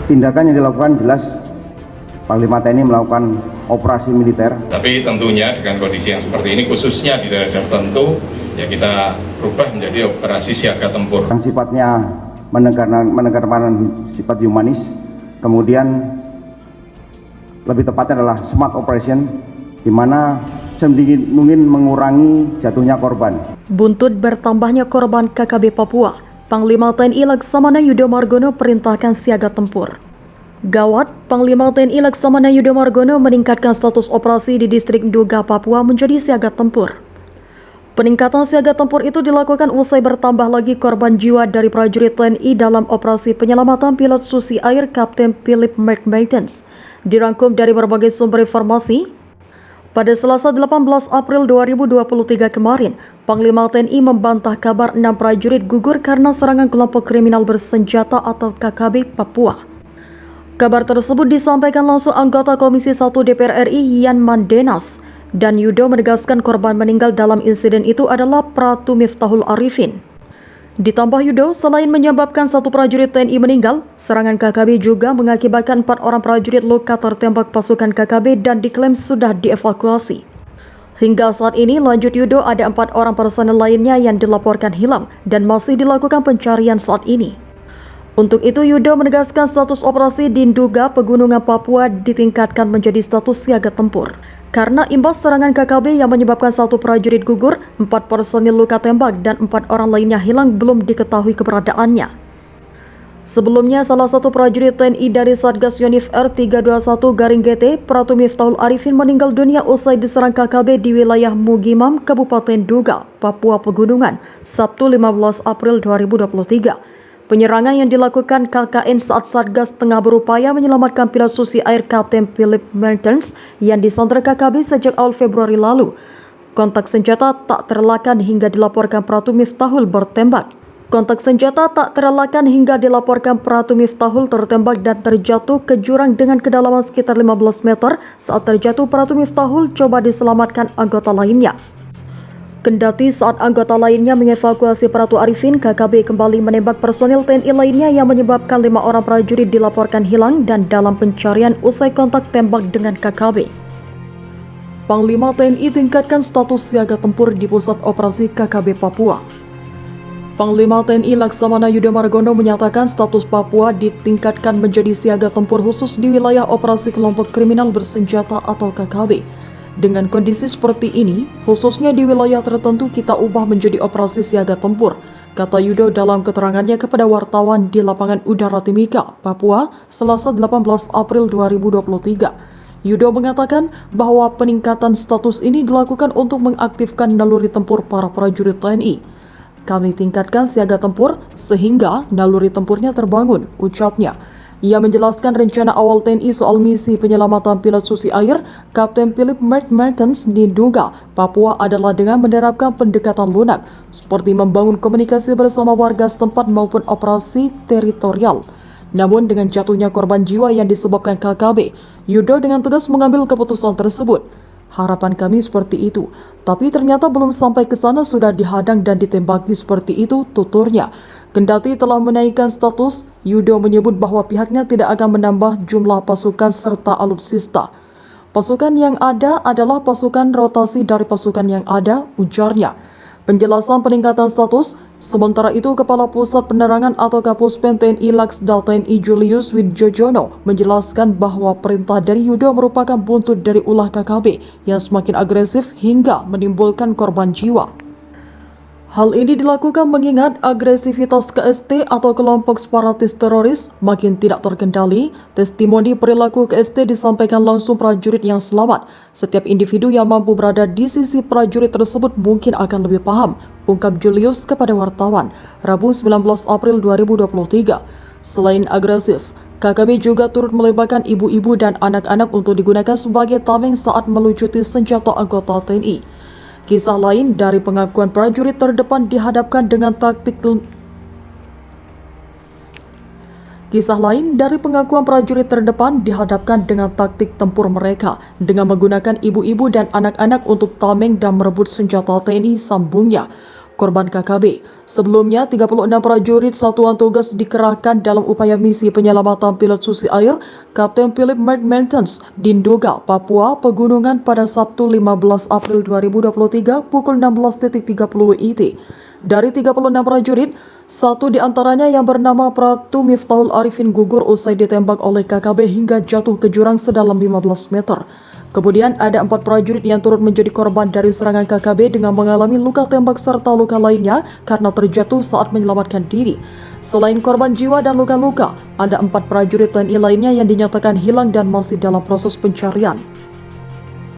tindakan yang dilakukan jelas Panglima TNI melakukan operasi militer. Tapi tentunya dengan kondisi yang seperti ini, khususnya di daerah tertentu, ya kita rubah menjadi operasi siaga tempur. Yang sifatnya menekankan sifat humanis, kemudian lebih tepatnya adalah smart operation, di mana sedikit mungkin mengurangi jatuhnya korban. Buntut bertambahnya korban KKB Papua, Panglima TNI Laksamana Yudo Margono perintahkan siaga tempur. Gawat, Panglima TNI Laksamana Yudo Margono meningkatkan status operasi di distrik Nduga, Papua menjadi siaga tempur. Peningkatan siaga tempur itu dilakukan usai bertambah lagi korban jiwa dari prajurit TNI dalam operasi penyelamatan pilot Susi Air Kapten Philip McMartins. Dirangkum dari berbagai sumber informasi, pada Selasa 18 April 2023 kemarin, Panglima TNI membantah kabar 6 prajurit gugur karena serangan kelompok kriminal bersenjata atau KKB Papua. Kabar tersebut disampaikan langsung anggota Komisi 1 DPR RI Yan Mandenas, dan Yudo menegaskan korban meninggal dalam insiden itu adalah Pratu Miftahul Arifin. Ditambah Yudo, selain menyebabkan 1 prajurit TNI meninggal, serangan KKB juga mengakibatkan 4 orang prajurit luka tertembak pasukan KKB dan diklaim sudah dievakuasi. Hingga saat ini, lanjut Yudo, ada 4 orang personel lainnya yang dilaporkan hilang dan masih dilakukan pencarian saat ini. Untuk itu, Yudo menegaskan status operasi di Nduga, Pegunungan Papua ditingkatkan menjadi status siaga tempur. Karena imbas serangan KKB yang menyebabkan 1 prajurit gugur, 4 personil luka tembak, dan 4 orang lainnya hilang belum diketahui keberadaannya. Sebelumnya, salah satu prajurit TNI dari Satgas Yonif R321-GT, Pratu Miftahul Arifin meninggal dunia usai diserang KKB di wilayah Mugimam, Kabupaten Nduga, Papua Pegunungan, Sabtu 15 April 2023. Penyerangan yang dilakukan KKN saat Satgas tengah berupaya menyelamatkan pilot Susi Air Kapten Philip Mertens yang disandra KKB sejak awal Februari lalu. Kontak senjata tak terelakkan hingga dilaporkan Pratu Miftahul bertembak. Kontak senjata tak terelakkan hingga dilaporkan Pratu Miftahul tertembak dan terjatuh ke jurang dengan kedalaman sekitar 15 meter. Saat terjatuh, Pratu Miftahul coba diselamatkan anggota lainnya. Kendati saat anggota lainnya mengevakuasi Pratu Arifin, KKB kembali menembak personil TNI lainnya yang menyebabkan 5 orang prajurit dilaporkan hilang dan dalam pencarian usai kontak tembak dengan KKB. Panglima TNI tingkatkan status siaga tempur di pusat operasi KKB Papua. Panglima TNI Laksamana Yudo Margono menyatakan status Papua ditingkatkan menjadi siaga tempur khusus di wilayah operasi kelompok kriminal bersenjata atau KKB. Dengan kondisi seperti ini, khususnya di wilayah tertentu kita ubah menjadi operasi siaga tempur, kata Yudo dalam keterangannya kepada wartawan di lapangan udara Timika, Papua, Selasa 18 April 2023. Yudo mengatakan bahwa peningkatan status ini dilakukan untuk mengaktifkan naluri tempur para prajurit TNI. Kami tingkatkan siaga tempur sehingga naluri tempurnya terbangun, ucapnya. Ia menjelaskan rencana awal TNI soal misi penyelamatan pilot Susi Air Kapten Philip Mertens di Nduga, Papua adalah dengan menerapkan pendekatan lunak, seperti membangun komunikasi bersama warga setempat maupun operasi teritorial. Namun dengan jatuhnya korban jiwa yang disebabkan KKB, Yudo dengan tegas mengambil keputusan tersebut. Harapan kami seperti itu, tapi ternyata belum sampai ke sana sudah dihadang dan ditembaki seperti itu, tuturnya. Kendati telah menaikkan status, Yudo menyebut bahwa pihaknya tidak akan menambah jumlah pasukan serta alutsista. Pasukan yang ada adalah pasukan rotasi dari pasukan yang ada, ujarnya. Penjelasan peningkatan status, sementara itu Kepala Pusat Penerangan atau Kapuspen TNI Laksda TNI Julius Widjojono menjelaskan bahwa perintah dari Yudo merupakan buntut dari ulah KKB yang semakin agresif hingga menimbulkan korban jiwa. Hal ini dilakukan mengingat agresivitas KST atau kelompok separatis teroris makin tidak terkendali. Testimoni perilaku KST disampaikan langsung prajurit yang selamat. Setiap individu yang mampu berada di sisi prajurit tersebut mungkin akan lebih paham, ungkap Julius kepada wartawan, Rabu 19 April 2023. Selain agresif, KKB juga turut melibatkan ibu-ibu dan anak-anak untuk digunakan sebagai tameng saat melucuti senjata anggota TNI. Kisah lain dari pengakuan prajurit terdepan dihadapkan dengan taktik tempur mereka dengan menggunakan ibu-ibu dan anak-anak untuk tameng dan merebut senjata TNI, sambungnya. korban KKB. Sebelumnya, 36 prajurit Satuan Tugas dikerahkan dalam upaya misi penyelamatan pilot Susi Air Kapten Philip Mark Mentons di Nduga, Papua Pegunungan pada Sabtu 15 April 2023 pukul 16.30 WIT. Dari 36 prajurit, satu di antaranya yang bernama Pratu Miftahul Arifin gugur usai ditembak oleh KKB hingga jatuh ke jurang sedalam 15 meter. Kemudian ada 4 prajurit yang turut menjadi korban dari serangan KKB dengan mengalami luka tembak serta luka lainnya karena terjatuh saat menyelamatkan diri. Selain korban jiwa dan luka-luka, ada 4 prajurit TNI lainnya yang dinyatakan hilang dan masih dalam proses pencarian.